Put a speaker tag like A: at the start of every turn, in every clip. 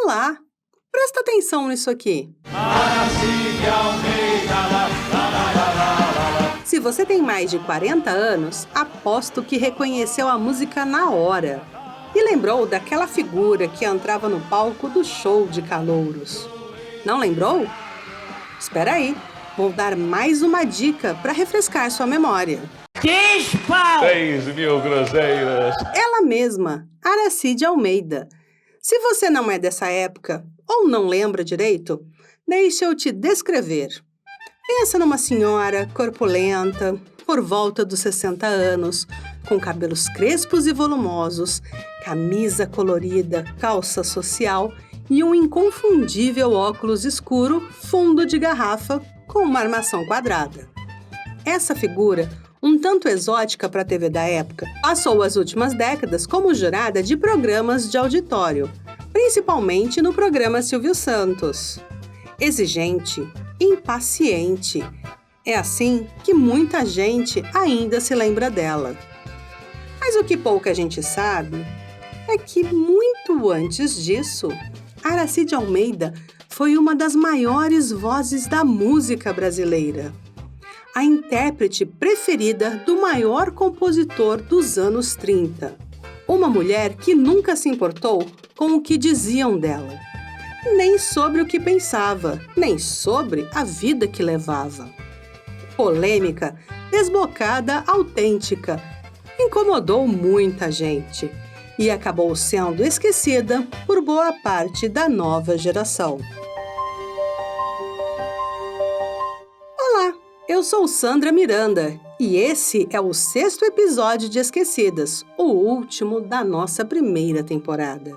A: Olá, presta atenção nisso aqui. Se você tem mais de 40 anos, aposto que reconheceu a música na hora e lembrou daquela figura que entrava no palco do show de calouros. Não lembrou? Espera aí, vou dar mais uma dica para refrescar sua memória.
B: 6.000 cruzeiros.
A: Ela mesma, Aracide Almeida. Se você não é dessa época ou não lembra direito, deixa eu te descrever. Pensa numa senhora corpulenta, por volta dos 60 anos, com cabelos crespos e volumosos, camisa colorida, calça social e um inconfundível óculos escuro, fundo de garrafa, com uma armação quadrada. Essa figura, um tanto exótica para a TV da época, passou as últimas décadas como jurada de programas de auditório, principalmente no programa Silvio Santos. Exigente, impaciente. É assim que muita gente ainda se lembra dela. Mas o que pouca gente sabe é que, muito antes disso, Aracide Almeida foi uma das maiores vozes da música brasileira. A intérprete preferida do maior compositor dos anos 30. Uma mulher que nunca se importou com o que diziam dela, nem sobre o que pensava, nem sobre a vida que levava. Polêmica, desbocada, autêntica, incomodou muita gente e acabou sendo esquecida por boa parte da nova geração. Olá, eu sou Sandra Miranda e esse é o 6º episódio de Esquecidas, o último da nossa primeira temporada.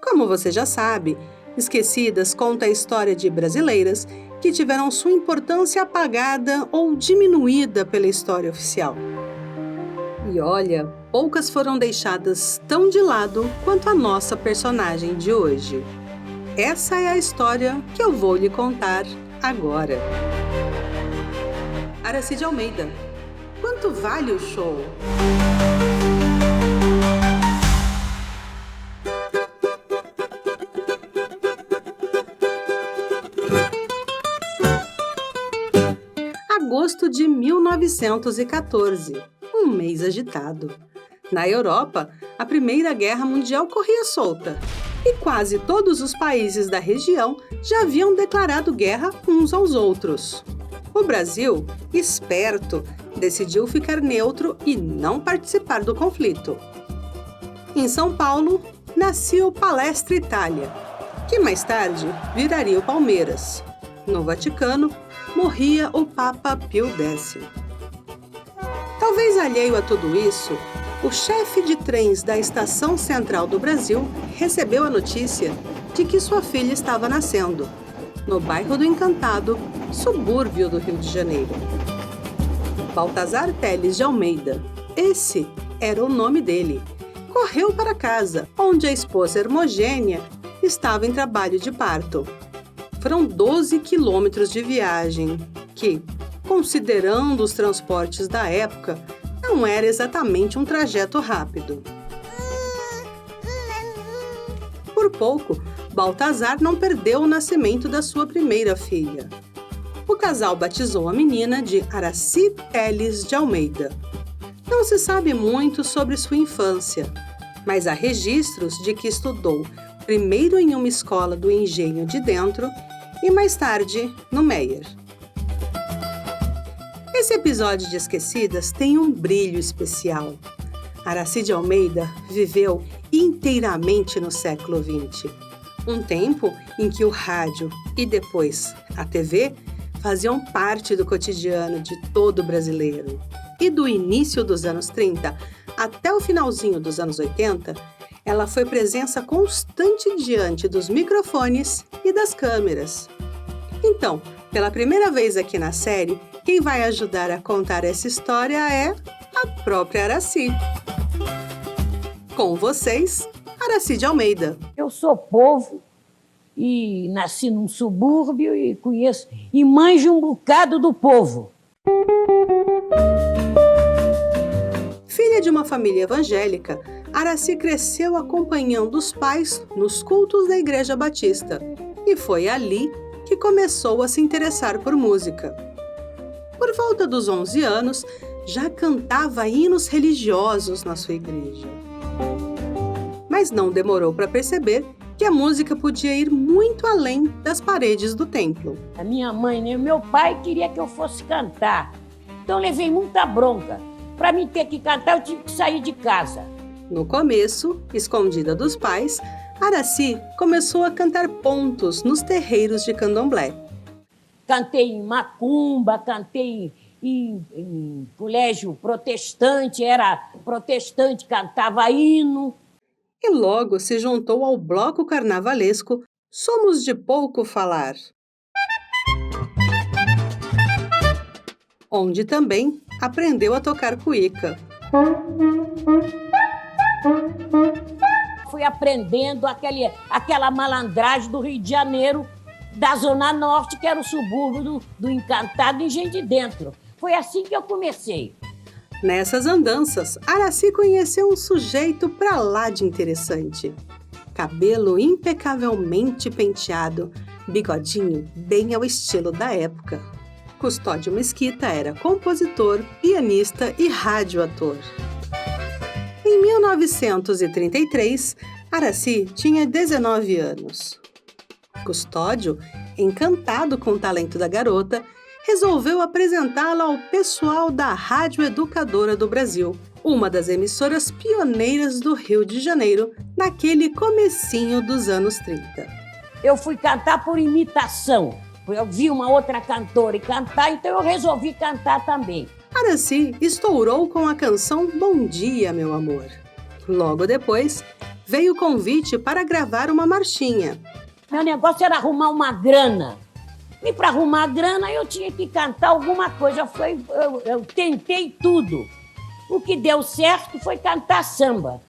A: Como você já sabe, Esquecidas conta a história de brasileiras que tiveram sua importância apagada ou diminuída pela história oficial. E olha, poucas foram deixadas tão de lado quanto a nossa personagem de hoje. Essa é a história que eu vou lhe contar agora. Aracide Almeida, quanto vale o show? Agosto de 1914, um mês agitado. Na Europa, a Primeira Guerra Mundial corria solta e quase todos os países da região já haviam declarado guerra uns aos outros. O Brasil, esperto, decidiu ficar neutro e não participar do conflito. Em São Paulo, nascia o Palestra Itália, que mais tarde viraria o Palmeiras. No Vaticano, morria o Papa Pio X. Talvez alheio a tudo isso, o chefe de trens da Estação Central do Brasil recebeu a notícia de que sua filha estava nascendo, no bairro do Encantado, subúrbio do Rio de Janeiro. Baltazar Teles de Almeida, esse era o nome dele, correu para casa, onde a esposa Hermogênia estava em trabalho de parto. Foram 12 quilômetros de viagem, que, considerando os transportes da época, não era exatamente um trajeto rápido. Por pouco, Baltazar não perdeu o nascimento da sua primeira filha. O casal batizou a menina de Araci Teles de Almeida. Não se sabe muito sobre sua infância, mas há registros de que estudou primeiro em uma escola do Engenho de Dentro e mais tarde no Meier. Esse episódio de Esquecidas tem um brilho especial. Aracide Almeida viveu inteiramente no século XX, um tempo em que o rádio e depois a TV faziam parte do cotidiano de todo brasileiro. E do início dos anos 30 até o finalzinho dos anos 80, ela foi presença constante diante dos microfones e das câmeras. Então, pela primeira vez aqui na série, quem vai ajudar a contar essa história é a própria Araci. Com vocês, Aracide Almeida.
C: Eu sou povo e nasci num subúrbio e conheço e manjo um bocado do povo.
A: Filha de uma família evangélica, Araci cresceu acompanhando os pais nos cultos da Igreja Batista e foi ali que começou a se interessar por música. Por volta dos 11 anos, já cantava hinos religiosos na sua igreja. Mas não demorou para perceber que a música podia ir muito além das paredes do templo.
C: A minha mãe e meu pai queriam que eu fosse cantar. Então eu levei muita bronca. Para mim ter que cantar, eu tive que sair de casa.
A: No começo, escondida dos pais, Araci começou a cantar pontos nos terreiros de candomblé.
C: Cantei em macumba, cantei em colégio protestante, era protestante, cantava hino.
A: E logo se juntou ao bloco carnavalesco Somos de Pouco Falar, onde também aprendeu a tocar cuíca.
C: Fui aprendendo aquela malandragem do Rio de Janeiro, da Zona Norte, que era o subúrbio do Encantado, Engenho de Dentro. Foi assim que eu comecei.
A: Nessas andanças, Araci conheceu um sujeito pra lá de interessante. Cabelo impecavelmente penteado, bigodinho bem ao estilo da época. Custódio Mesquita era compositor, pianista e radioator. Em 1933, Araci tinha 19 anos. Custódio, encantado com o talento da garota, resolveu apresentá-la ao pessoal da Rádio Educadora do Brasil, uma das emissoras pioneiras do Rio de Janeiro, naquele comecinho dos anos 30.
C: Eu fui cantar por imitação. Eu vi uma outra cantora cantar, então eu resolvi cantar também.
A: Araci estourou com a canção Bom Dia, Meu Amor. Logo depois, veio o convite para gravar uma marchinha.
C: Meu negócio era arrumar uma grana. E para arrumar grana, eu tinha que cantar alguma coisa. Eu tentei tudo. O que deu certo foi cantar samba.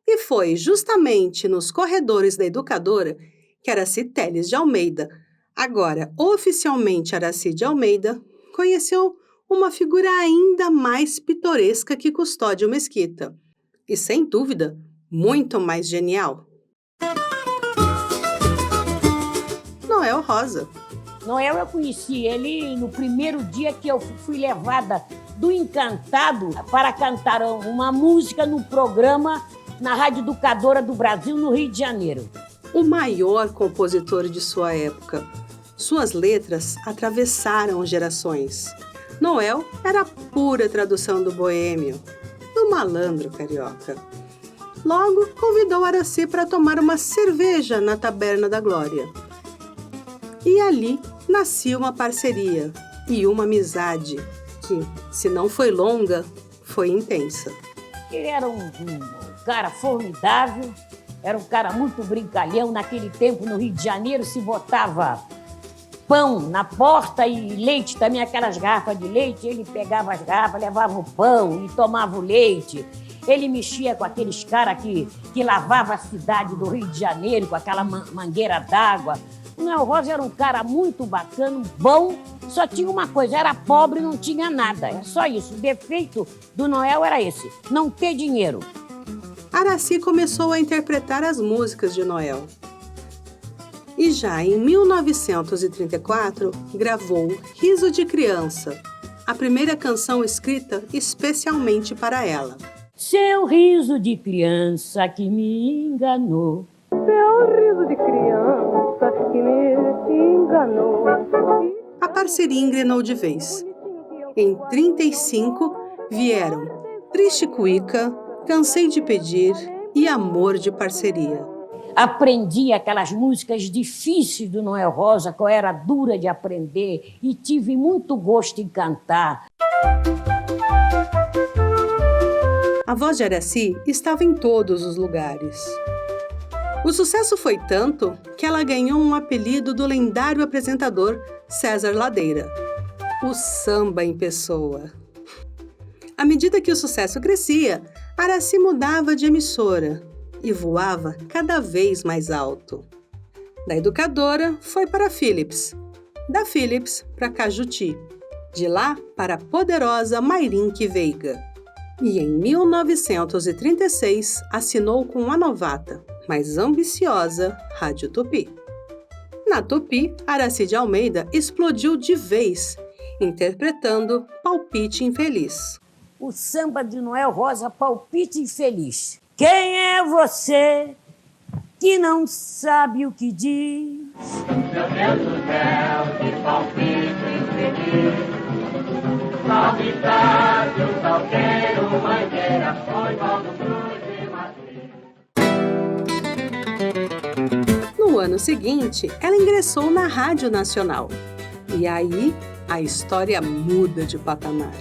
A: E foi justamente nos corredores da Educadora que Araci Teles de Almeida, agora oficialmente Araci de Almeida, conheceu uma figura ainda mais pitoresca que Custódio Mesquita. E, sem dúvida, muito mais genial. Noel Rosa.
C: Noel, eu conheci ele no primeiro dia que eu fui levada do Encantado para cantar uma música no programa na Rádio Educadora do Brasil, no Rio de Janeiro.
A: O maior compositor de sua época. Suas letras atravessaram gerações. Noel era a pura tradução do boêmio, do malandro carioca. Logo, convidou Araci para tomar uma cerveja na Taberna da Glória. E ali nascia uma parceria e uma amizade que, se não foi longa, foi intensa.
C: Ele era um cara formidável, era um cara muito brincalhão. Naquele tempo, no Rio de Janeiro, se botava pão na porta e leite também, aquelas garrafas de leite. Ele pegava as garrafas, levava o pão e tomava o leite. Ele mexia com aqueles caras que lavavam a cidade do Rio de Janeiro com aquela mangueira d'água. O Noel Rosa era um cara muito bacana, bom, só tinha uma coisa, era pobre, não tinha nada, é só isso. O defeito do Noel era esse, não ter dinheiro.
A: Araci começou a interpretar as músicas de Noel. E já em 1934, gravou Riso de Criança, a primeira canção escrita especialmente para ela.
C: Seu riso de criança que me enganou.
B: Seu riso de criança que me enganou.
A: A parceria engrenou de vez. Em 35, vieram Triste Cuíca, Cansei de Pedir e Amor de Parceria.
C: Aprendi aquelas músicas difíceis do Noel Rosa, que eu era dura de aprender e tive muito gosto em cantar.
A: A voz de Araci estava em todos os lugares. O sucesso foi tanto que ela ganhou um apelido do lendário apresentador César Ladeira, o samba em pessoa. À medida que o sucesso crescia, Araci mudava de emissora e voava cada vez mais alto. Da Educadora foi para a Philips, da Philips para Cajuti, de lá para a poderosa Mairinque Veiga. E em 1936 assinou com a novata, mas ambiciosa, Rádio Tupi. Na Tupi, Aracide Almeida explodiu de vez, interpretando Palpite Infeliz.
C: O samba de Noel Rosa, Palpite Infeliz. Quem é você que não sabe o que diz?
D: Meu Deus do céu, que palpite infeliz. Palpitário, salgueiro, mangueira, foi logo cruz e matriz.
A: No ano seguinte, ela ingressou na Rádio Nacional. E aí, a história muda de patamar.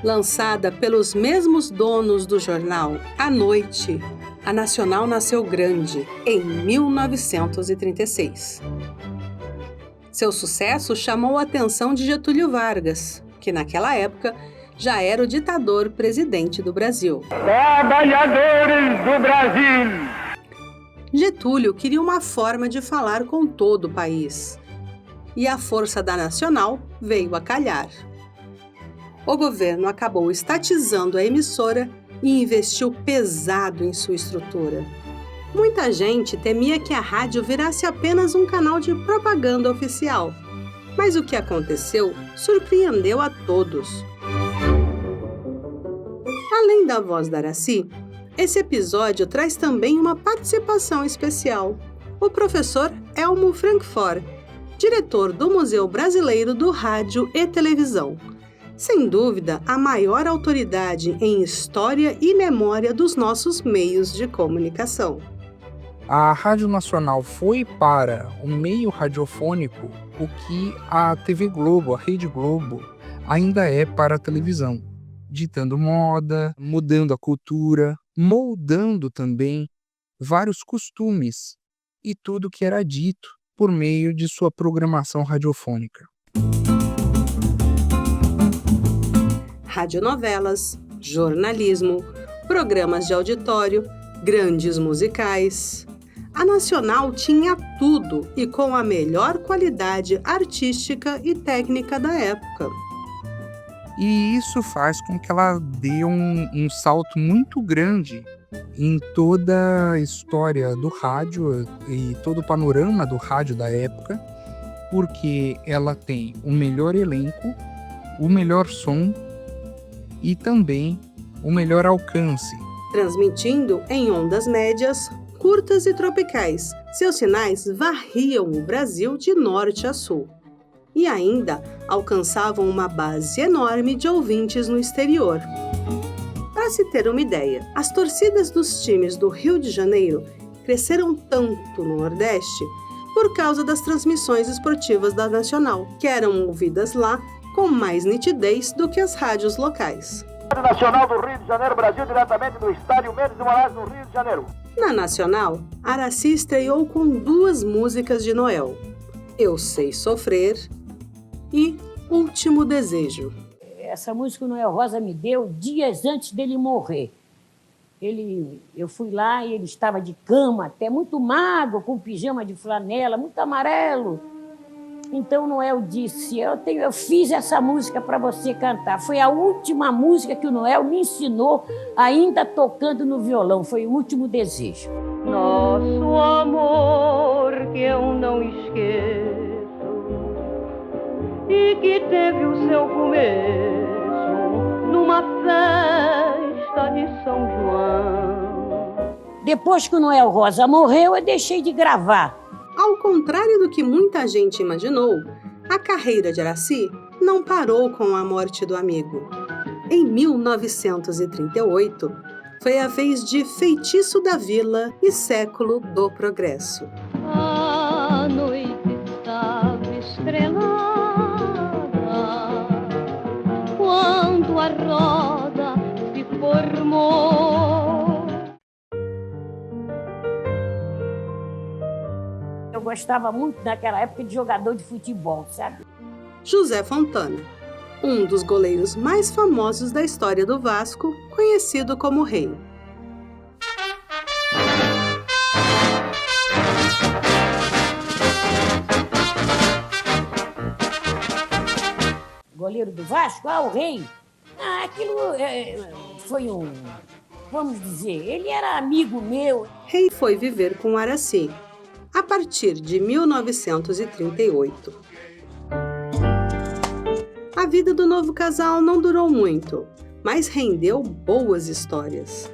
A: Lançada pelos mesmos donos do jornal À Noite, a Nacional nasceu grande em 1936. Seu sucesso chamou a atenção de Getúlio Vargas, que naquela época já era o ditador presidente do Brasil.
D: Trabalhadores do Brasil!
A: Getúlio queria uma forma de falar com todo o país. E a força da Nacional veio a calhar. O governo acabou estatizando a emissora e investiu pesado em sua estrutura. Muita gente temia que a rádio virasse apenas um canal de propaganda oficial. Mas o que aconteceu surpreendeu a todos. Além da voz da Aracy, esse episódio traz também uma participação especial. O professor Elmo Frankfort, diretor do Museu Brasileiro do Rádio e Televisão. Sem dúvida, a maior autoridade em história e memória dos nossos meios de comunicação.
E: A Rádio Nacional foi para o meio radiofônico o que a TV Globo, a Rede Globo, ainda é para a televisão, ditando moda, mudando a cultura, moldando também vários costumes e tudo que era dito por meio de sua programação radiofônica.
A: Radionovelas, jornalismo, programas de auditório, grandes musicais. A Nacional tinha tudo e com a melhor qualidade artística e técnica da época.
E: E isso faz com que ela dê um salto muito grande em toda a história do rádio e todo o panorama do rádio da época, porque ela tem o melhor elenco, o melhor som e também o melhor alcance.
A: Transmitindo em ondas médias, curtas e tropicais, seus sinais varriam o Brasil de norte a sul. E ainda alcançavam uma base enorme de ouvintes no exterior. Para se ter uma ideia, as torcidas dos times do Rio de Janeiro cresceram tanto no Nordeste por causa das transmissões esportivas da Nacional, que eram ouvidas lá com mais nitidez do que as rádios locais.
F: Rádio Nacional do Rio de Janeiro, Brasil, diretamente do estádio Mendes de Moraes, no Rio de Janeiro.
A: Na Nacional, Aracy estreou com 2 músicas de Noel, Eu Sei Sofrer e Último Desejo.
C: Essa música o Noel Rosa me deu dias antes dele morrer. Eu fui lá e ele estava de cama, até muito magro, com pijama de flanela, muito amarelo. Então o Noel disse, eu fiz essa música para você cantar. Foi a última música que o Noel me ensinou, ainda tocando no violão. Foi O Último Desejo.
B: Nosso amor que eu não esqueço e que teve o seu começo numa festa de São João.
C: Depois que o Noel Rosa morreu, eu deixei de gravar.
A: Ao contrário do que muita gente imaginou, a carreira de Aracy não parou com a morte do amigo. Em 1938, foi a vez de Feitiço da Vila e Século do Progresso.
B: A noite estava estrelada quando a roda se formou.
C: Eu gostava muito naquela época de jogador de futebol, sabe?
A: José Fontana, um dos goleiros mais famosos da história do Vasco, conhecido como Rei.
C: goleiro do Vasco, o Rei. Aquilo foi vamos dizer, ele era amigo meu.
A: Rei foi viver com Aracy a partir de 1938. A vida do novo casal não durou muito, mas rendeu boas histórias.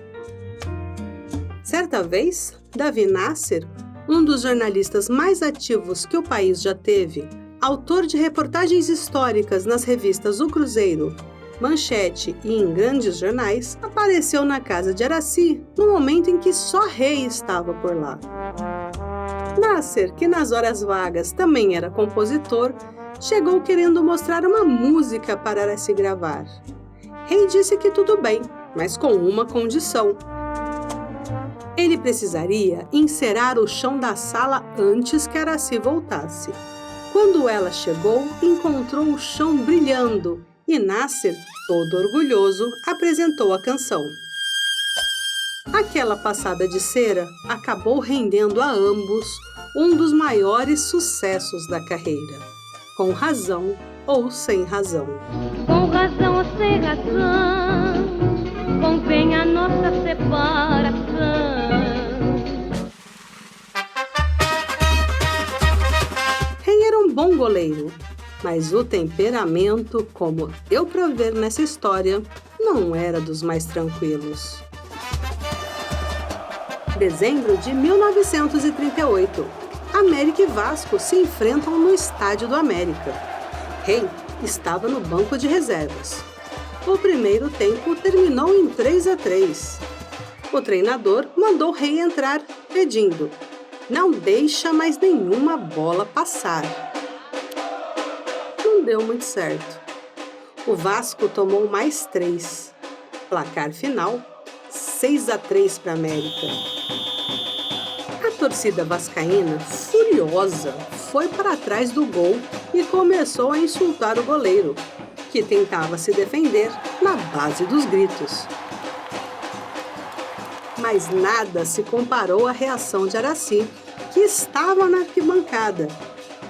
A: Certa vez, Davi Nasser, um dos jornalistas mais ativos que o país já teve, autor de reportagens históricas nas revistas O Cruzeiro, Manchete e em grandes jornais, apareceu na casa de Aracy no momento em que só Rei estava por lá. Nasser, que nas horas vagas também era compositor, chegou querendo mostrar uma música para Aracy gravar. Rei disse que tudo bem, mas com uma condição. Ele precisaria encerar o chão da sala antes que Aracy voltasse. Quando ela chegou, encontrou o chão brilhando e Nasser, todo orgulhoso, apresentou a canção. Aquela passada de cera acabou rendendo a ambos um dos maiores sucessos da carreira, com razão ou sem razão.
B: Com razão ou sem razão, convém a nossa separação.
A: Rei era um bom goleiro, mas o temperamento, como deu pra ver nessa história, não era dos mais tranquilos. Dezembro de 1938, América e Vasco se enfrentam no Estádio do América. Rei estava no banco de reservas. O primeiro tempo terminou em 3-3. O treinador mandou Rei entrar, pedindo: "Não deixa mais nenhuma bola passar." Não deu muito certo. O Vasco tomou mais 3. Placar final, 6-3 para a América. A torcida vascaína, furiosa, foi para trás do gol e começou a insultar o goleiro, que tentava se defender na base dos gritos. Mas nada se comparou à reação de Aracy, que estava na arquibancada,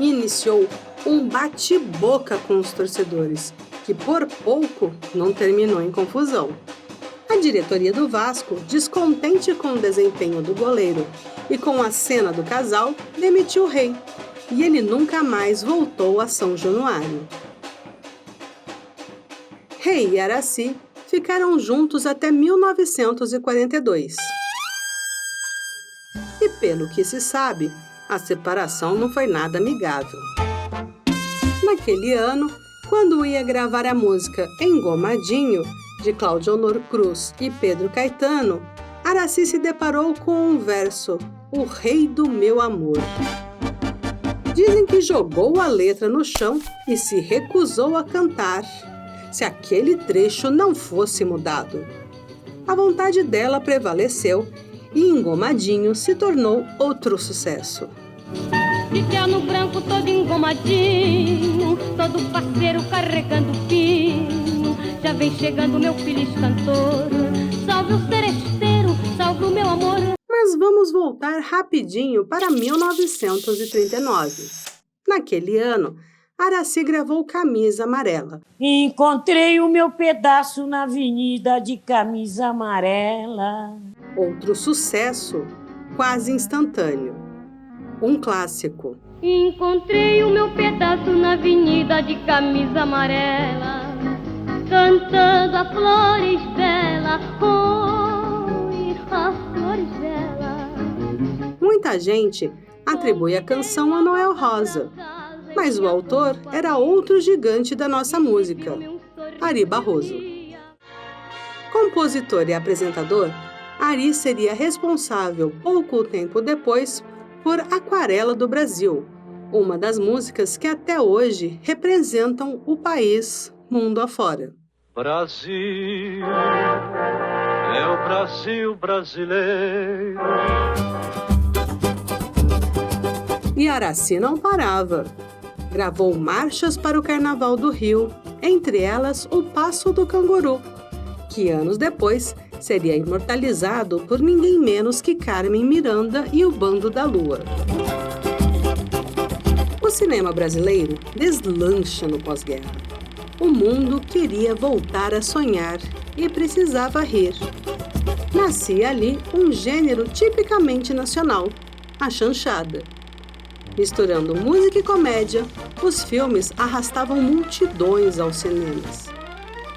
A: e iniciou um bate-boca com os torcedores, que por pouco não terminou em confusão. A diretoria do Vasco, descontente com o desempenho do goleiro e com a cena do casal, demitiu o Rei, e ele nunca mais voltou a São Januário. Rei e Aracy ficaram juntos até 1942. E pelo que se sabe, a separação não foi nada amigável. Naquele ano, quando ia gravar a música Engomadinho, de Cláudio Honor Cruz e Pedro Caetano, Aracy se deparou com um verso, "O Rei do Meu Amor." Dizem que jogou a letra no chão e se recusou a cantar, se aquele trecho não fosse mudado. A vontade dela prevaleceu e Engomadinho se tornou outro sucesso.
B: De terno branco todo engomadinho, todo parceiro carregando pino, já vem chegando meu feliz cantor, salve o seresteiro, salve o meu amor.
A: Mas vamos voltar rapidinho para 1939. Naquele ano, Aracy gravou Camisa Amarela.
C: Encontrei o meu pedaço na avenida de camisa amarela.
A: Outro sucesso, quase instantâneo. Um clássico.
B: Encontrei o meu pedaço na avenida de camisa amarela, cantando a flores bela, oi, a flores bela.
A: Muita gente atribui a canção a Noel Rosa, mas o autor era outro gigante da nossa música, Ari Barroso. Compositor e apresentador, Ari seria responsável, pouco tempo depois, por Aquarela do Brasil, uma das músicas que até hoje representam o país mundo afora.
G: Brasil, é o Brasil brasileiro.
A: E Aracy não parava. Gravou marchas para o Carnaval do Rio, entre elas o Passo do Canguru, que anos depois seria imortalizado por ninguém menos que Carmen Miranda e o Bando da Lua. O cinema brasileiro deslancha no pós-guerra. O mundo queria voltar a sonhar e precisava rir. Nascia ali um gênero tipicamente nacional, a chanchada. Misturando música e comédia, os filmes arrastavam multidões aos cinemas.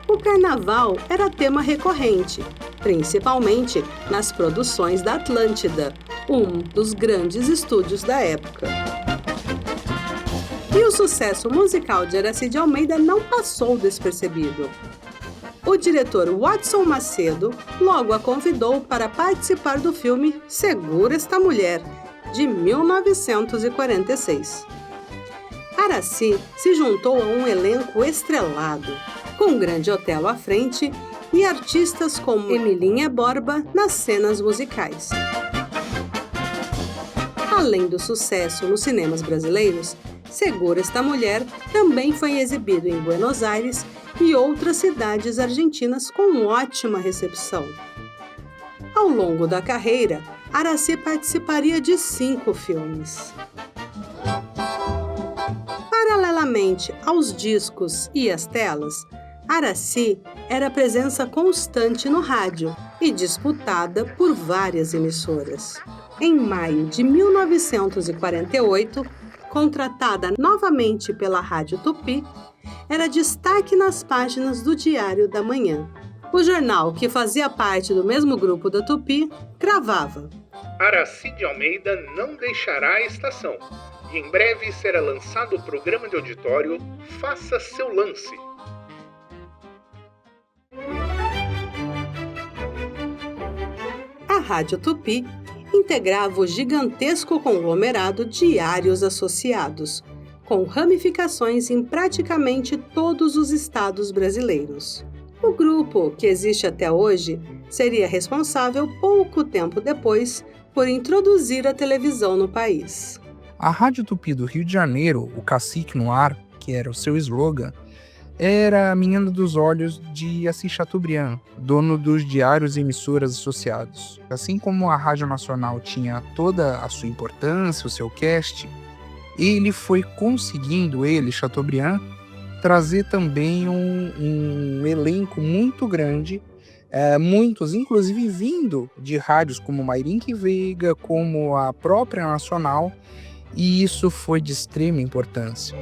A: O carnaval era tema recorrente, principalmente nas produções da Atlântida, um dos grandes estúdios da época. E o sucesso musical de Aracide Almeida não passou despercebido. O diretor Watson Macedo logo a convidou para participar do filme Segura Esta Mulher, de 1946. Araci se juntou a um elenco estrelado, com Grande Otelo à frente e artistas como Emilinha Borba nas cenas musicais. Além do sucesso nos cinemas brasileiros, Segura Esta Mulher também foi exibido em Buenos Aires e outras cidades argentinas com ótima recepção. Ao longo da carreira, Araci participaria de 5 filmes. Paralelamente aos discos e às telas, Araci era presença constante no rádio e disputada por várias emissoras. Em maio de 1948, contratada novamente pela Rádio Tupi, era destaque nas páginas do Diário da Manhã. O jornal, que fazia parte do mesmo grupo da Tupi, cravava:
H: Aracide Almeida não deixará a estação e em breve será lançado o programa de auditório Faça Seu Lance.
A: A Rádio Tupi integrava o gigantesco conglomerado Diários Associados, com ramificações em praticamente todos os estados brasileiros. O grupo, que existe até hoje, seria responsável pouco tempo depois por introduzir a televisão no país.
E: A Rádio Tupi do Rio de Janeiro, o Cacique no Ar, que era o seu slogan, era a menina dos olhos de Assis Chateaubriand, dono dos diários e emissoras associados. Assim como a Rádio Nacional tinha toda a sua importância, o seu cast, ele foi conseguindo, Chateaubriand, trazer também um elenco muito grande, muitos inclusive vindo de rádios como Mairinque Veiga, como a própria Nacional, e isso foi de extrema importância.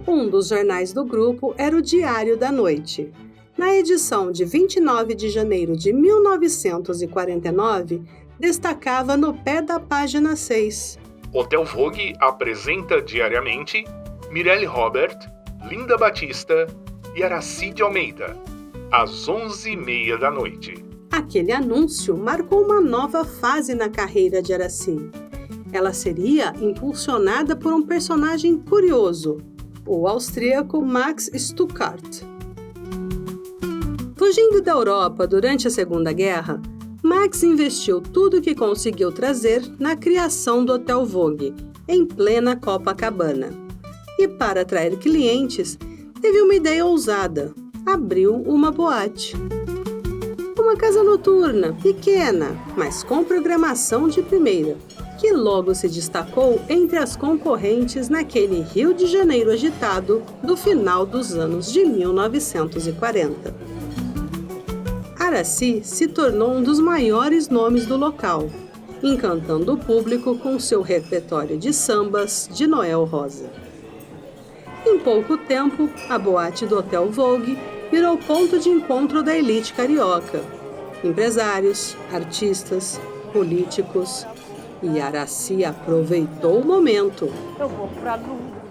A: Um dos jornais do grupo era o Diário da Noite. Na edição de 29 de janeiro de 1949, destacava no pé da página 6.
H: Hotel Vogue apresenta diariamente Mirelle Robert, Linda Batista e Aracide Almeida, às 11h30 da noite.
A: Aquele anúncio marcou uma nova fase na carreira de Araci. Ela seria impulsionada por um personagem curioso, o austríaco Max Stuckart. Fugindo da Europa durante a Segunda Guerra, Max investiu tudo o que conseguiu trazer na criação do Hotel Vogue, em plena Copacabana. E para atrair clientes, teve uma ideia ousada: abriu uma boate. Uma casa noturna, pequena, mas com programação de primeira, que logo se destacou entre as concorrentes naquele Rio de Janeiro agitado do final dos anos de 1940. Araci se tornou um dos maiores nomes do local, encantando o público com seu repertório de sambas de Noel Rosa. Em pouco tempo, a boate do Hotel Vogue virou ponto de encontro da elite carioca, empresários, artistas, políticos, e Araci aproveitou o momento.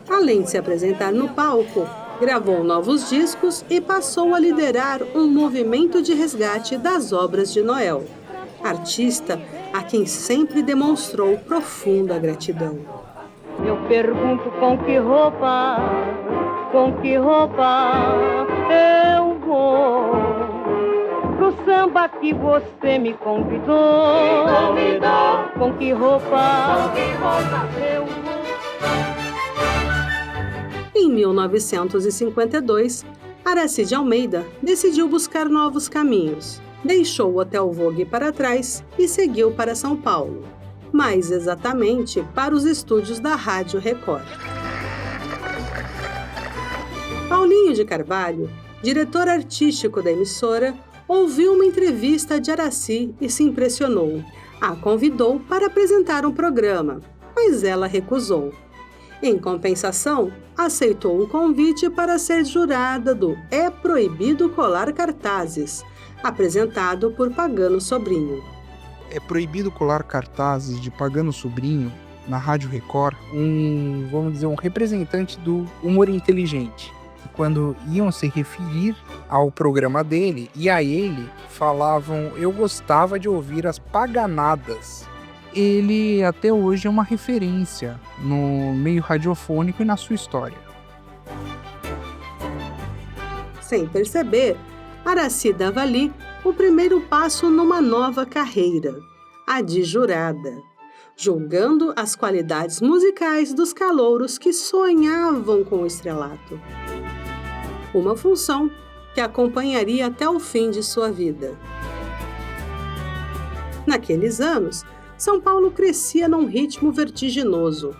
A: Além de se apresentar no palco, gravou novos discos e passou a liderar um movimento de resgate das obras de Noel, artista a quem sempre demonstrou profunda gratidão.
B: Eu pergunto com que roupa eu vou pro samba que você me convidou. Com que roupa eu vou.
A: Em 1952, Aracide Almeida decidiu buscar novos caminhos. Deixou o Hotel Vogue para trás e seguiu para São Paulo, mais exatamente para os estúdios da Rádio Record. Paulinho de Carvalho, diretor artístico da emissora, ouviu uma entrevista de Aracy e se impressionou. A convidou para apresentar um programa, mas ela recusou. Em compensação, aceitou o convite para ser jurada do É Proibido Colar Cartazes, apresentado por Pagano Sobrinho.
E: É proibido colar cartazes de Pagano Sobrinho na Rádio Record, um representante do humor inteligente. Quando iam se referir ao programa dele e a ele, falavam: eu gostava de ouvir as paganadas. Ele até hoje é uma referência no meio radiofônico e na sua história.
A: Sem perceber, Aracy dava ali o primeiro passo numa nova carreira, a de jurada, julgando as qualidades musicais dos calouros que sonhavam com o estrelato. Uma função que acompanharia até o fim de sua vida. Naqueles anos, São Paulo crescia num ritmo vertiginoso,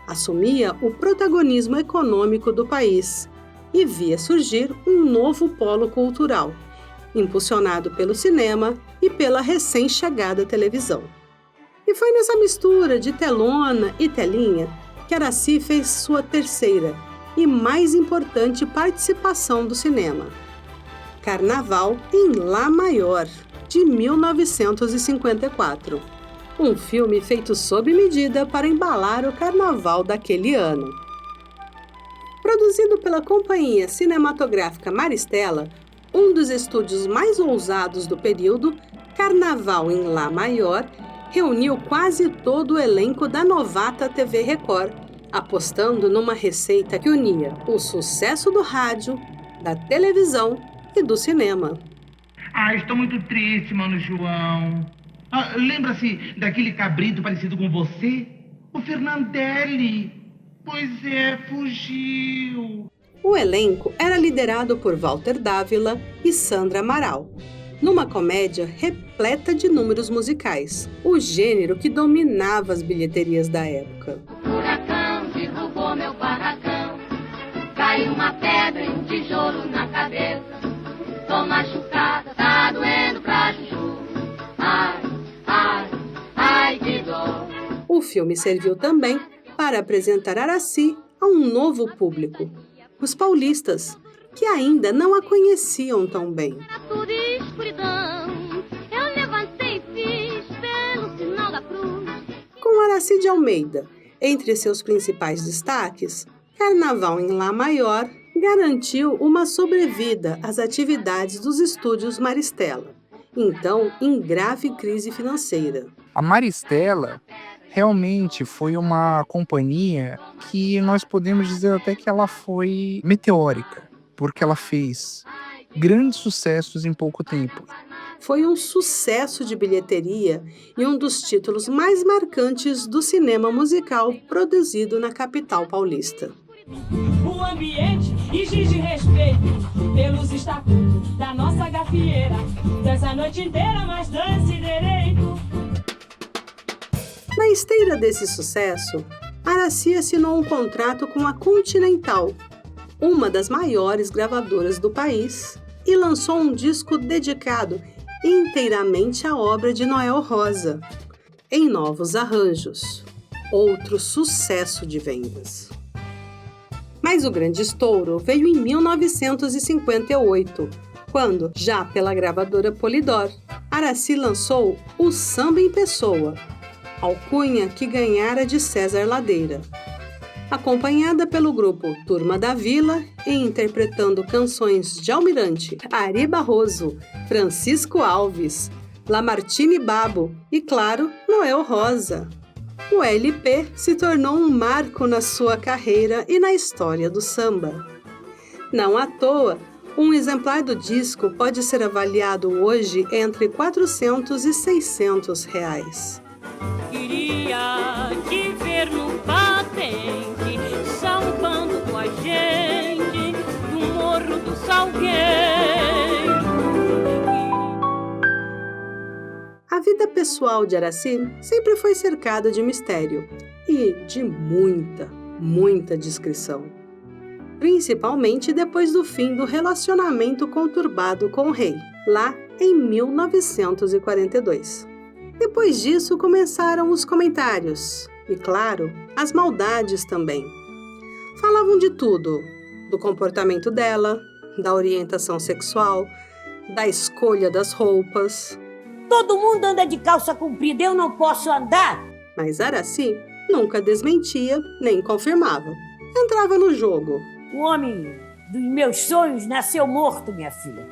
A: assumia o protagonismo econômico do país e via surgir um novo polo cultural, impulsionado pelo cinema e pela recém-chegada televisão. E foi nessa mistura de telona e telinha que Aracy fez sua terceira e mais importante participação do cinema, Carnaval em Lá Maior, de 1954. Um filme feito sob medida para embalar o carnaval daquele ano. Produzido pela Companhia Cinematográfica Maristela, um dos estúdios mais ousados do período, Carnaval em Lá Maior reuniu quase todo o elenco da novata TV Record, apostando numa receita que unia o sucesso do rádio, da televisão e do cinema.
I: Estou muito triste, Mano João. Lembra-se daquele cabrito parecido com você? O Fernandelli. Pois é, fugiu.
A: O elenco era liderado por Walter Dávila e Sandra Amaral, numa comédia repleta de números musicais, o gênero que dominava as bilheterias da época.
B: O furacão derrubou meu barracão, caiu uma pedra e um tijolo na cabeça. Tô machucada, tá doendo pra chuchu. Ai, ai, ai, que dor.
A: O filme serviu também para apresentar Aracy a um novo público, os paulistas, que ainda não a conheciam tão bem.
B: Tudo escuridão, eu levantei e fiz pelo sinal da cruz.
A: Com Aracy de Almeida entre seus principais destaques, Carnaval em Lá Maior garantiu uma sobrevida às atividades dos estúdios Maristela, então em grave crise financeira.
E: A Maristela realmente foi uma companhia que nós podemos dizer até que ela foi meteórica, porque ela fez grandes sucessos em pouco tempo.
A: Foi um sucesso de bilheteria e um dos títulos mais marcantes do cinema musical produzido na capital paulista.
J: O ambiente exige respeito pelos estatutos da nossa gafieira. Dança a noite inteira, mas dance direito.
A: Na esteira desse sucesso, Aracy assinou um contrato com a Continental, uma das maiores gravadoras do país, e lançou um disco dedicado inteiramente à obra de Noel Rosa, em novos arranjos. Outro sucesso de vendas. Mas o grande estouro veio em 1958, quando, já pela gravadora Polydor, Aracy lançou O Samba em Pessoa, alcunha que ganhara de César Ladeira. Acompanhada pelo grupo Turma da Vila e interpretando canções de Almirante, Ari Barroso, Francisco Alves, Lamartine Babo e, claro, Noel Rosa. O LP se tornou um marco na sua carreira e na história do samba. Não à toa, um exemplar do disco pode ser avaliado hoje entre R$ 400 e R$ 600.
J: Queria te ver no patente, salvando com a gente no Morro do Salgueiro.
A: A vida pessoal de Aracy sempre foi cercada de mistério e de muita discrição. principalmente depois do fim do relacionamento conturbado com o rei, lá em 1942. Depois disso, começaram os comentários e, claro, as maldades também. Falavam de tudo, do comportamento dela, da orientação sexual, da escolha das roupas.
C: Todo mundo anda de calça comprida, eu não posso andar?
A: Mas Aracy nunca desmentia nem confirmava. Entrava no jogo.
C: O homem dos meus sonhos nasceu morto, minha filha.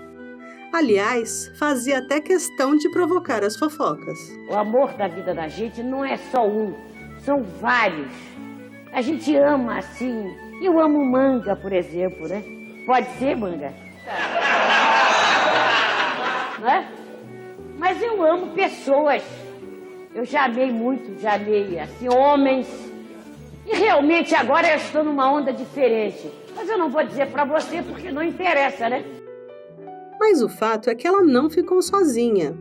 A: Aliás, fazia até questão de provocar as fofocas.
C: O amor da vida da gente não é só um, são vários. A gente ama assim. Eu amo manga, por exemplo, né? Pode ser, manga? Não é? Mas eu amo pessoas. Eu já amei muito, já amei assim, homens. E realmente agora eu estou numa onda diferente. Mas eu não vou dizer para você porque não interessa, né?
A: Mas o fato é que ela não ficou sozinha.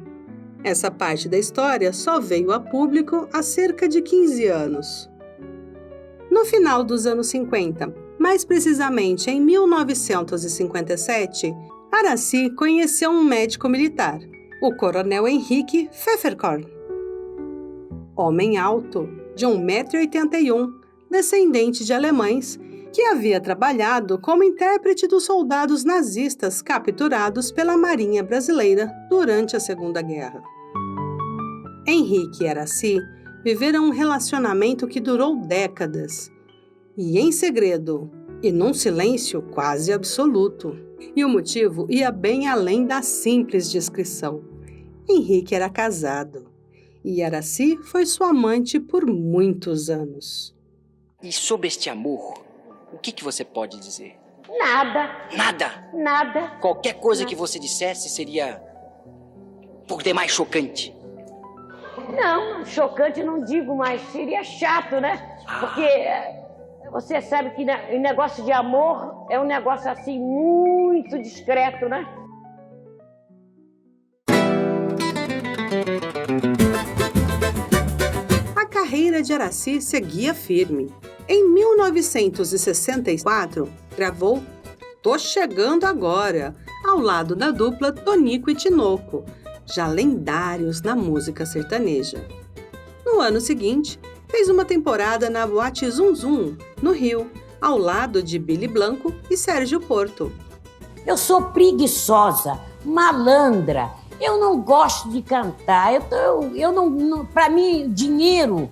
A: Essa parte da história só veio a público há cerca de 15 anos. No final dos anos 50, mais precisamente em 1957, Aracy conheceu um médico militar, o coronel Henrique Pfefferkorn. Homem alto, de 1,81 m, descendente de alemães, que havia trabalhado como intérprete dos soldados nazistas capturados pela Marinha Brasileira durante a Segunda Guerra. Henrique e Aracy viveram um relacionamento que durou décadas, e em segredo, e num silêncio quase absoluto. E o motivo ia bem além da simples descrição. Henrique era casado, e Aracy foi sua amante por muitos anos.
K: E sobre este amor, o que você pode dizer?
C: Nada.
K: Nada?
C: Nada.
K: Qualquer coisa que você dissesse seria por demais chocante.
C: Não, chocante não digo, mas seria chato, né? Porque você sabe que o negócio de amor é um negócio assim muito discreto, né?
A: A carreira de Aracy seguia firme. Em 1964, gravou Tô Chegando Agora, ao lado da dupla Tonico e Tinoco, já lendários na música sertaneja. No ano seguinte, fez uma temporada na Boate Zum Zum, no Rio, ao lado de Billy Blanco e Sérgio Porto.
C: Eu sou preguiçosa, malandra, eu não gosto de cantar, eu não para mim, dinheiro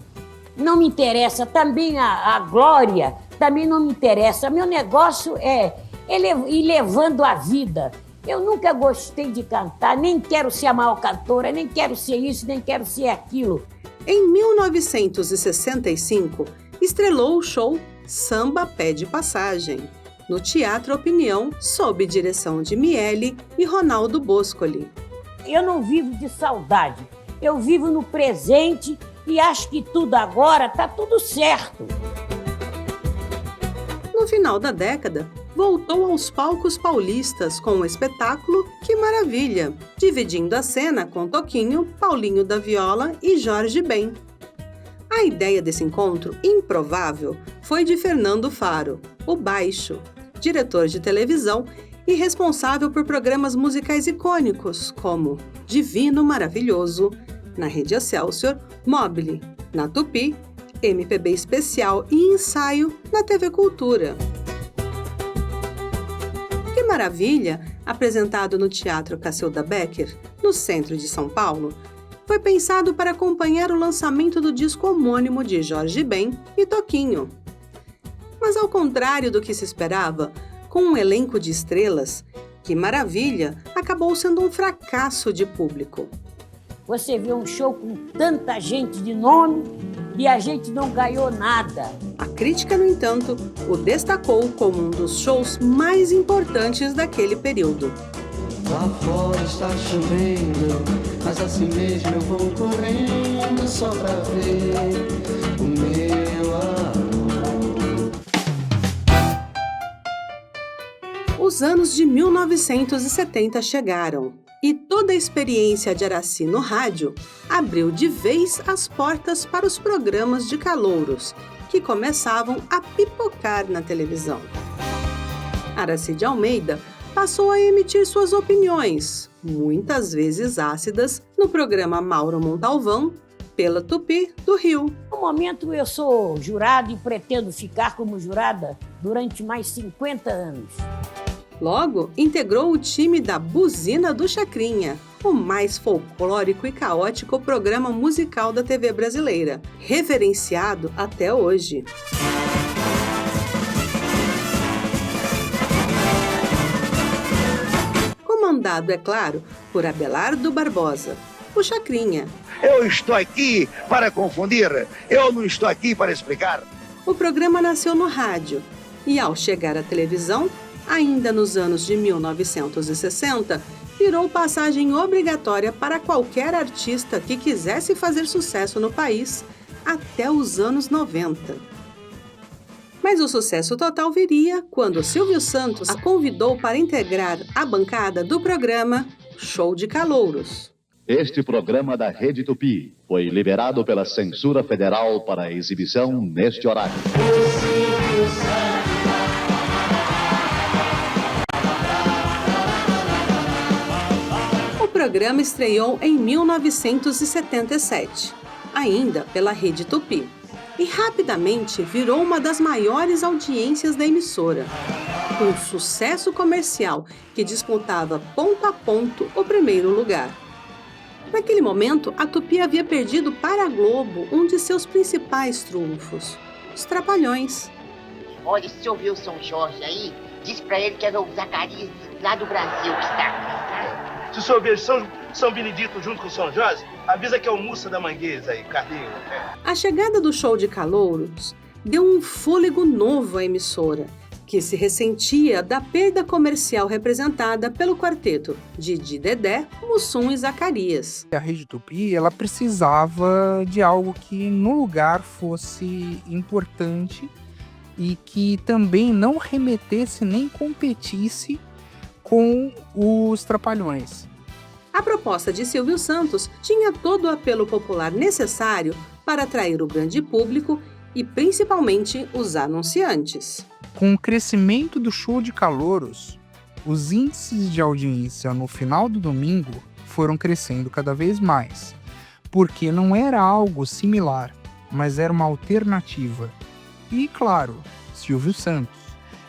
C: não me interessa, também a glória também não me interessa. Meu negócio é ir levando a vida. Eu nunca gostei de cantar, nem quero ser a maior cantora, nem quero ser isso, nem quero ser aquilo.
A: Em 1965, estrelou o show Samba Pede Passagem, no Teatro Opinião, sob direção de Miele e Ronaldo Boscoli.
C: Eu não vivo de saudade, eu vivo no presente e acho que tudo agora está tudo certo.
A: No final da década, voltou aos palcos paulistas com o espetáculo Que Maravilha, dividindo a cena com Toquinho, Paulinho da Viola e Jorge Ben. A ideia desse encontro improvável foi de Fernando Faro, o Baixo, diretor de televisão e responsável por programas musicais icônicos como Divino Maravilhoso, na Rede Excelsior, Mobile, na Tupi, MPB Especial e Ensaio, na TV Cultura. Que Maravilha, apresentado no Teatro Cacilda Becker, no centro de São Paulo, foi pensado para acompanhar o lançamento do disco homônimo de Jorge Ben e Toquinho. Mas ao contrário do que se esperava, com um elenco de estrelas, Que Maravilha acabou sendo um fracasso de público.
C: Você vê um show com tanta gente de nome e a gente não ganhou nada.
A: A crítica, no entanto, o destacou como um dos shows mais importantes daquele período.
L: Lá fora está chovendo, mas assim mesmo eu vou correndo só pra ver o meu amor.
A: Os anos de 1970 chegaram. E toda a experiência de Aracy no rádio abriu de vez as portas para os programas de calouros, que começavam a pipocar na televisão. Aracide Almeida passou a emitir suas opiniões, muitas vezes ácidas, no programa Mauro Montalvão, pela Tupi do Rio.
C: No momento eu sou jurada e pretendo ficar como jurada durante mais 50 anos.
A: Logo, integrou o time da Buzina do Chacrinha, o mais folclórico e caótico programa musical da TV brasileira, reverenciado até hoje. Comandado, é claro, por Abelardo Barbosa, o Chacrinha.
F: Eu estou aqui para confundir, eu não estou aqui para explicar.
A: O programa nasceu no rádio e, ao chegar à televisão, ainda nos anos de 1960, virou passagem obrigatória para qualquer artista que quisesse fazer sucesso no país até os anos 90. Mas o sucesso total viria quando Silvio Santos a convidou para integrar a bancada do programa Show de Calouros.
M: Este programa da Rede Tupi foi liberado pela Censura Federal para exibição neste horário.
A: O programa estreou em 1977, ainda pela Rede Tupi, e rapidamente virou uma das maiores audiências da emissora. Um sucesso comercial que disputava ponto a ponto o primeiro lugar. Naquele momento, a Tupi havia perdido para a Globo um de seus principais trunfos, os Trapalhões.
N: Olha, se ouviu o São Jorge aí, diz pra ele que é o Zacarias lá do Brasil que está aqui.
F: Se o senhor vê São Benedito junto com o São Jorge, avisa que é o Mussa da Mangueza aí, Carlinhos.
A: A chegada do Show de Calouros deu um fôlego novo à emissora, que se ressentia da perda comercial representada pelo quarteto Didi, Dedé, Mussum e Zacarias.
E: A Rede Tupi, ela precisava de algo que no lugar fosse importante e que também não remetesse nem competisse com os Trapalhões.
A: A proposta de Silvio Santos tinha todo o apelo popular necessário para atrair o grande público e principalmente os anunciantes.
E: Com o crescimento do Show de Calouros, os índices de audiência no final do domingo foram crescendo cada vez mais, porque não era algo similar, mas era uma alternativa. E, claro, Silvio Santos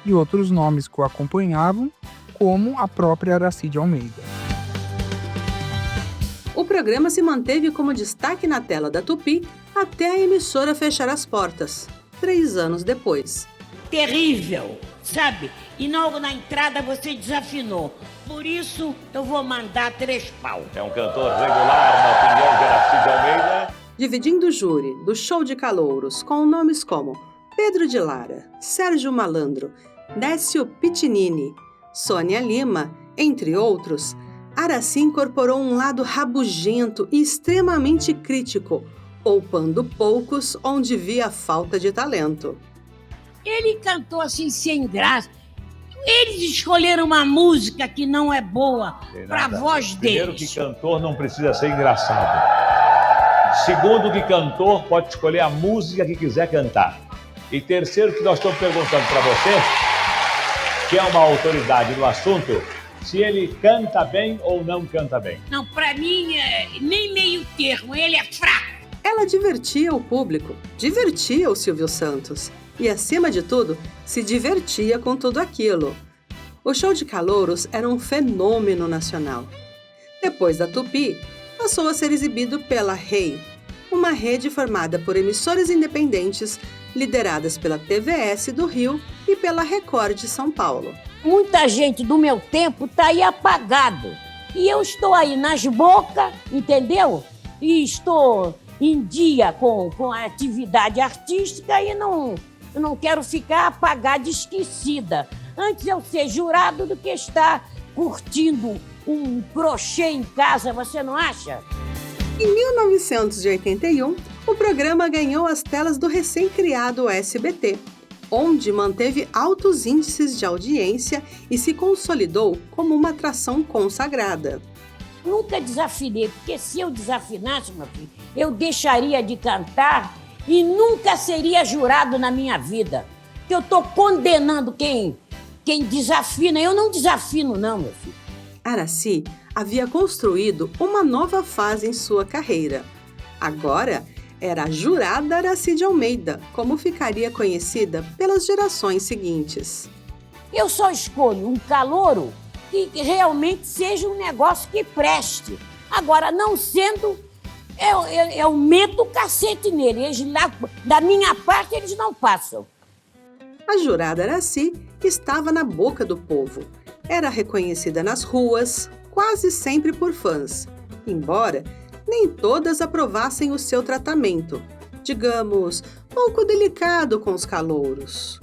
E: e outros nomes que o acompanhavam, como a própria Aracide Almeida.
A: O programa se manteve como destaque na tela da Tupi até a emissora fechar as portas, 3 anos depois.
C: Terrível, sabe? E logo na entrada você desafinou. Por isso, eu vou mandar 3 pau.
O: É um cantor regular, na opinião de Aracide Almeida.
A: Dividindo o júri do Show de Calouros com nomes como Pedro de Lara, Sérgio Malandro, Décio Pitinini, Sônia Lima, entre outros, Araci incorporou um lado rabugento e extremamente crítico, poupando poucos onde via falta de talento.
C: Ele cantou assim sem graça. Eles escolheram uma música que não é boa para a voz
O: Primeiro
C: deles.
O: que cantor não precisa ser engraçado. Segundo que cantor pode escolher a música que quiser cantar. E terceiro que nós estamos perguntando para você, que é uma autoridade no assunto, se ele canta bem ou não canta bem.
C: Não, para mim, nem meio termo, ele é fraco.
A: Ela divertia o público, divertia o Silvio Santos. E, acima de tudo, se divertia com tudo aquilo. O Show de Calouros era um fenômeno nacional. Depois da Tupi, passou a ser exibido pela Rei, uma rede formada por emissoras independentes lideradas pela TVS do Rio e pela Record de São Paulo.
C: Muita gente do meu tempo tá aí apagado. E eu estou aí nas bocas, entendeu? E estou em dia com a atividade artística e não quero ficar apagada, esquecida. Antes eu ser jurado do que estar curtindo um crochê em casa, você não acha?
A: Em 1981, o programa ganhou as telas do recém-criado SBT, onde manteve altos índices de audiência e se consolidou como uma atração consagrada.
C: Nunca desafinei, porque se eu desafinasse, meu filho, eu deixaria de cantar e nunca seria jurado na minha vida. Eu estou condenando quem quem desafina. Eu não desafino, não, meu filho.
A: Aracy havia construído uma nova fase em sua carreira. Agora era a jurada Aracy de Almeida, como ficaria conhecida pelas gerações seguintes.
C: Eu só escolho um calouro que realmente seja um negócio que preste. Agora, não sendo, eu meto o cacete nele. Eles lá, da minha parte, eles não passam.
A: A jurada Aracy estava na boca do povo. Era reconhecida nas ruas, quase sempre por fãs, embora nem todas aprovassem o seu tratamento, digamos, pouco delicado com os calouros.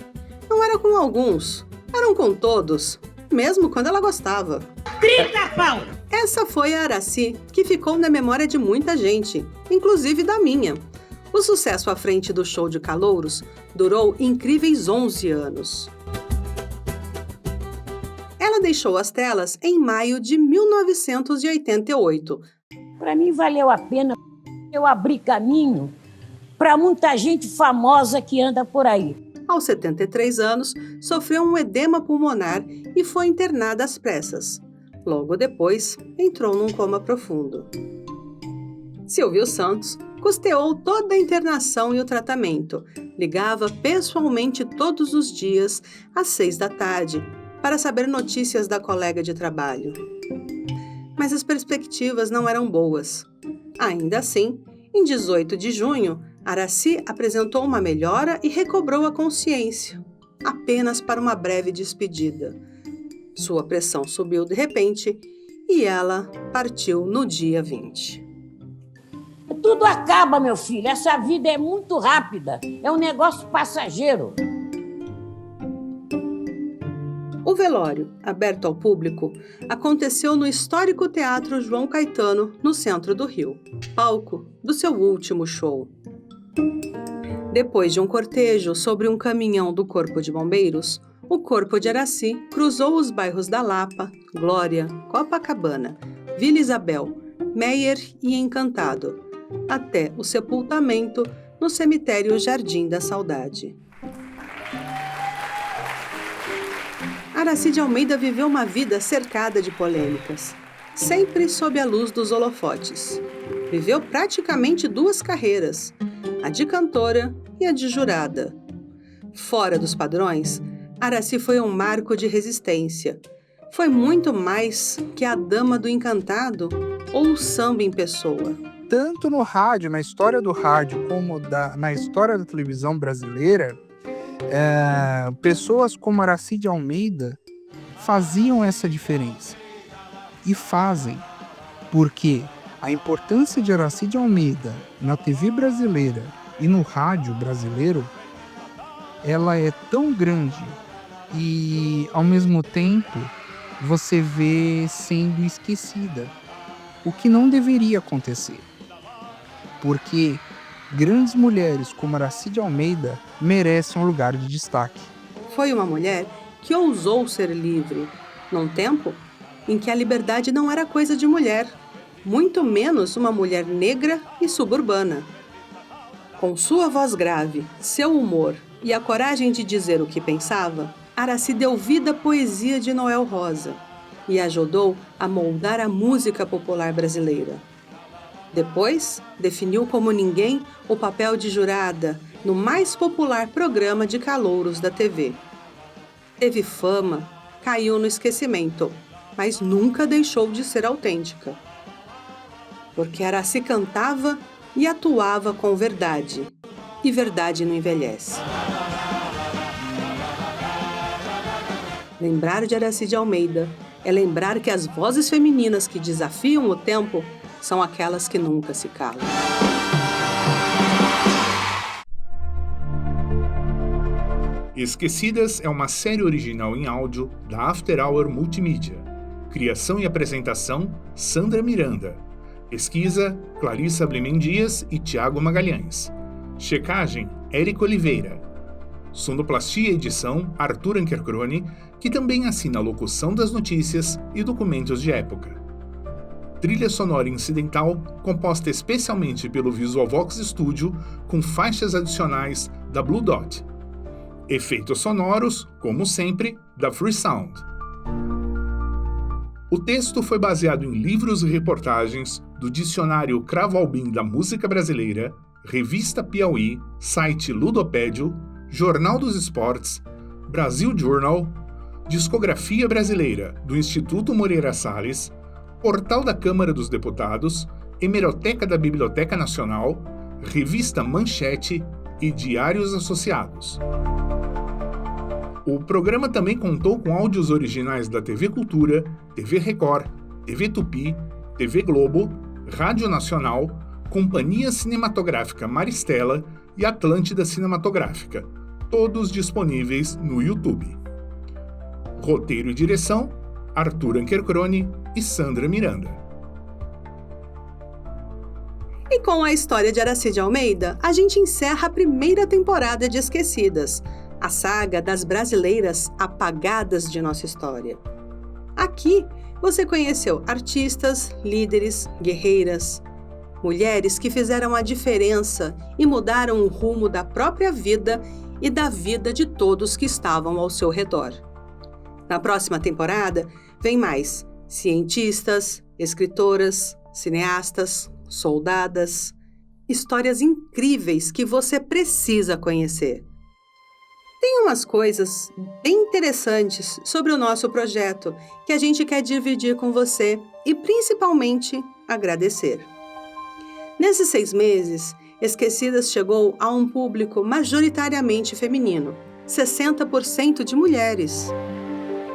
A: Não era com alguns, eram com todos, mesmo quando ela gostava.
C: 30 pau!
A: Essa foi a Aracy que ficou na memória de muita gente, inclusive da minha. O sucesso à frente do show de calouros durou incríveis 11 anos. Ela deixou as telas em maio de 1988.
C: Para mim valeu a pena eu abrir caminho para muita gente famosa que anda por aí.
A: Aos 73 anos, sofreu um edema pulmonar e foi internada às pressas. Logo depois, entrou num coma profundo. Silvio Santos custeou toda a internação e o tratamento. Ligava pessoalmente todos os dias, às 6 da tarde, para saber notícias da colega de trabalho. Mas as perspectivas não eram boas. Ainda assim, em 18 de junho, Aracy apresentou uma melhora e recobrou a consciência, apenas para uma breve despedida. Sua pressão subiu de repente e ela partiu no dia 20.
C: Tudo acaba, meu filho. Essa vida é muito rápida. É um negócio passageiro.
A: O velório, aberto ao público, aconteceu no histórico Teatro João Caetano, no centro do Rio, palco do seu último show. Depois de um cortejo sobre um caminhão do Corpo de Bombeiros, o corpo de Aracy cruzou os bairros da Lapa, Glória, Copacabana, Vila Isabel, Meier e Encantado, até o sepultamento no cemitério Jardim da Saudade. Aracy de Almeida viveu uma vida cercada de polêmicas, sempre sob a luz dos holofotes. Viveu praticamente 2 carreiras, a de cantora e a de jurada. Fora dos padrões, Aracy foi um marco de resistência. Foi muito mais que a Dama do Encantado ou o samba em pessoa.
E: Tanto no rádio, na história do rádio, como na história da televisão brasileira, pessoas como Aracy de Almeida faziam essa diferença. E fazem, porque a importância de Aracy de Almeida na TV brasileira e no rádio brasileiro, ela é tão grande e, ao mesmo tempo, você vê sendo esquecida, o que não deveria acontecer. Porque grandes mulheres como Aracy de Almeida merecem um lugar de destaque.
A: Foi uma mulher que ousou ser livre, num tempo em que a liberdade não era coisa de mulher, muito menos uma mulher negra e suburbana. Com sua voz grave, seu humor e a coragem de dizer o que pensava, Aracy deu vida à poesia de Noel Rosa e ajudou a moldar a música popular brasileira. Depois, definiu como ninguém o papel de jurada no mais popular programa de calouros da TV. Teve fama, caiu no esquecimento, mas nunca deixou de ser autêntica. Porque Aracy cantava e atuava com verdade, e verdade não envelhece. Lembrar de Aracy de Almeida é lembrar que as vozes femininas que desafiam o tempo são aquelas que nunca se calam.
H: Esquecidas é uma série original em áudio da After Hour Multimídia. Criação e apresentação, Sandra Miranda. Pesquisa, Clarissa Blemen Dias e Tiago Magalhães. Checagem, Érico Oliveira. Sonoplastia e edição, Arthur Ankercrone, que também assina a locução das notícias e documentos de época. Trilha sonora incidental, composta especialmente pelo Visualvox Studio, com faixas adicionais da Blue Dot. Efeitos sonoros, como sempre, da Freesound. O texto foi baseado em livros e reportagens do Dicionário Cravo Albim da Música Brasileira, Revista Piauí, site Ludopédio, Jornal dos Esportes, Brasil Journal, Discografia Brasileira, do Instituto Moreira Salles, Portal da Câmara dos Deputados, Hemeroteca da Biblioteca Nacional, Revista Manchete e Diários Associados. O programa também contou com áudios originais da TV Cultura, TV Record, TV Tupi, TV Globo, Rádio Nacional, Companhia Cinematográfica Maristela e Atlântida Cinematográfica, todos disponíveis no YouTube. Roteiro e direção, Arthur Ankercrone e Sandra Miranda.
A: E com a história de Aracide Almeida, a gente encerra a primeira temporada de Esquecidas, a saga das brasileiras apagadas de nossa história. Aqui, você conheceu artistas, líderes, guerreiras, mulheres que fizeram a diferença e mudaram o rumo da própria vida e da vida de todos que estavam ao seu redor. Na próxima temporada, vem mais cientistas, escritoras, cineastas, soldadas, histórias incríveis que você precisa conhecer. Tem umas coisas bem interessantes sobre o nosso projeto que a gente quer dividir com você e, principalmente, agradecer. Nesses 6 meses, Esquecidas chegou a um público majoritariamente feminino, 60% de mulheres.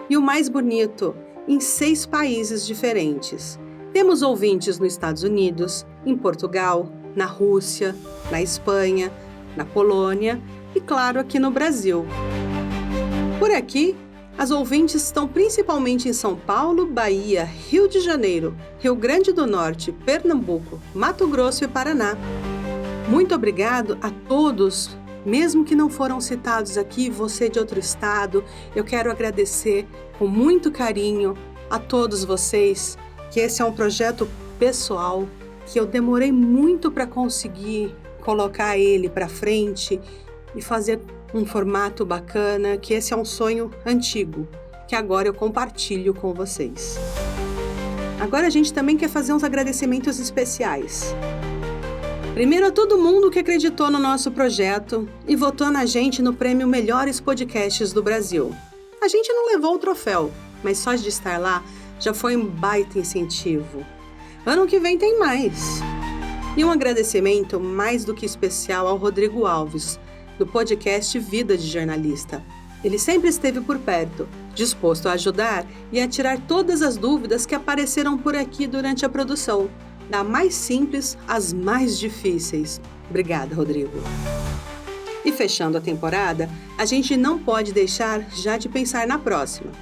A: E o mais bonito, em 6 países diferentes. Temos ouvintes nos Estados Unidos, em Portugal, na Rússia, na Espanha, na Polônia e, claro, aqui no Brasil. Por aqui, as ouvintes estão principalmente em São Paulo, Bahia, Rio de Janeiro, Rio Grande do Norte, Pernambuco, Mato Grosso e Paraná. Muito obrigado a todos, mesmo que não foram citados aqui, você de outro estado. Eu quero agradecer com muito carinho a todos vocês, que esse é um projeto pessoal, que eu demorei muito para conseguir colocar ele para frente e fazer um formato bacana, que esse é um sonho antigo, que agora eu compartilho com vocês. Agora a gente também quer fazer uns agradecimentos especiais. Primeiro a todo mundo que acreditou no nosso projeto e votou na gente no prêmio Melhores Podcasts do Brasil. A gente não levou o troféu, mas só de estar lá já foi um baita incentivo. Ano que vem tem mais. E um agradecimento mais do que especial ao Rodrigo Alves, do podcast Vida de Jornalista. Ele sempre esteve por perto, disposto a ajudar e a tirar todas as dúvidas que apareceram por aqui durante a produção, da mais simples às mais difíceis. Obrigada, Rodrigo. E fechando a temporada, a gente não pode deixar já de pensar na próxima.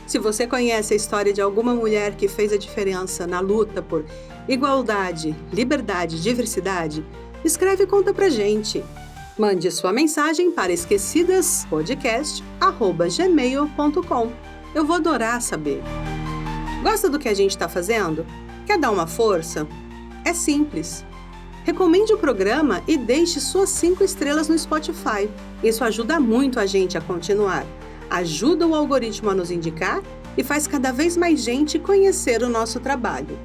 A: Se você conhece a história de alguma mulher que fez a diferença na luta por igualdade, liberdade e diversidade, escreve e conta pra gente. Mande sua mensagem para esquecidaspodcast@gmail.com. Eu vou adorar saber. Gosta do que a gente está fazendo? Quer dar uma força? É simples. Recomende o programa e deixe suas 5 estrelas no Spotify. Isso ajuda muito a gente a continuar. Ajuda o algoritmo a nos indicar e faz cada vez mais gente conhecer o nosso trabalho.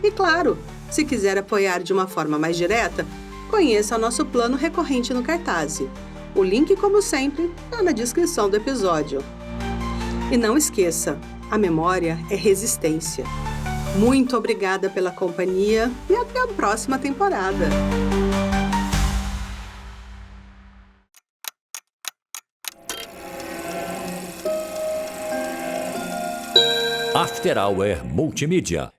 A: E claro, se quiser apoiar de uma forma mais direta, conheça o nosso plano recorrente no Cartaz. O link, como sempre, está na descrição do episódio. E não esqueça, a memória é resistência. Muito obrigada pela companhia e até a próxima temporada.
P: After Hour Multimídia.